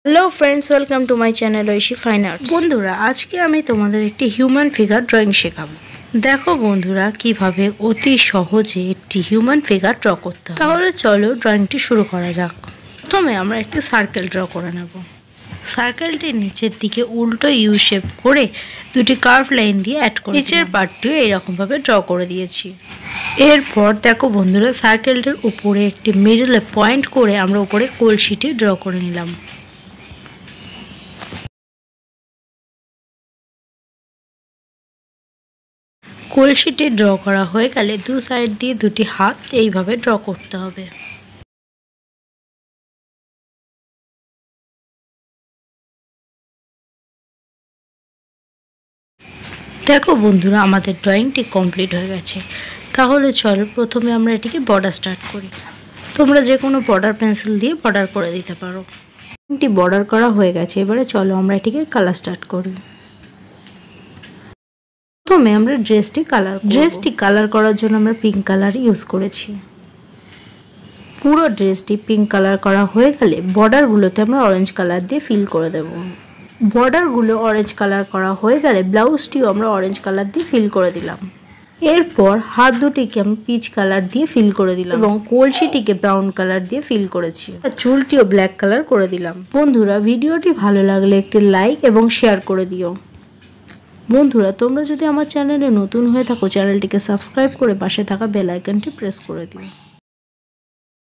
Hello friends, welcome to my channel Oishi fine arts. বন্ধুরা, আজকে আমি তোমাদের একটি হিউম্যান ফিগার ড্রয়িং শেখাবো। দেখো বন্ধুরা, কিভাবে অতি সহজে একটি হিউম্যান ফিগার ড্র করতে হয়। তাহলে চলো ড্রয়িংটি শুরু করা যাক। প্রথমে আমরা একটি সার্কেল ড্র করে নেব। সার্কেলটির নিচের দিকে উল্টো ইউ শেপ করে দুটি কার্ভ লাইন দিয়ে অ্যাড করে নিচের পার্টটিও এইরকমভাবে ড্র করে দিয়েছি। এরপর দেখো বন্ধুরা, সার্কেলটির উপরে একটি মিডলে পয়েন্ট করে আমরা উপরে কলসিটি ড্র করে নিলাম। কলসিটি ড্র করা হয়ে গেলে দু সাইড দিয়ে দুটি হাত এইভাবে ড্র করতে হবে। দেখো বন্ধুরা, আমাদের ড্রয়িংটি কমপ্লিট হয়ে গেছে। তাহলে চলো প্রথমে আমরা এটিকে বর্ডার স্টার্ট করি। তোমরা যে কোনো বর্ডার পেন্সিল দিয়ে বর্ডার করে দিতে পারো। এটি বর্ডার করা হয়ে গেছে, এবারে চলো আমরা এটিকে কালার স্টার্ট করি। প্রথমে আমরা ড্রেসটি কালার করার জন্য আমরা পিঙ্ক কালার ইউজ করেছি। পুরো ড্রেসটি পিঙ্ক কালার করা হয়ে গেলে বর্ডারগুলোতে আমরা অরেঞ্জ কালার দিয়ে ফিল করে দেব। বর্ডারগুলো অরেঞ্জ কালার করা হয়ে গেলে ব্লাউজটিও আমরা অরেঞ্জ কালার দিয়ে ফিল করে দিলাম। এরপর হাত দুটিকে আমি পিচ কালার দিয়ে ফিল করে দিলাম এবং কলসিটিকে ব্রাউন কালার দিয়ে ফিল করেছি। চুলটিও ব্ল্যাক কালার করে দিলাম। বন্ধুরা, ভিডিওটি ভালো লাগলে একটি লাইক এবং শেয়ার করে দিও। বন্ধুরা, তোমরা যদি আমার চ্যানেলে নতুন হয়ে থাকো, চ্যানেলটিকে সাবস্ক্রাইব করে পাশে থাকা বেল আইকনটি প্রেস করে দিও।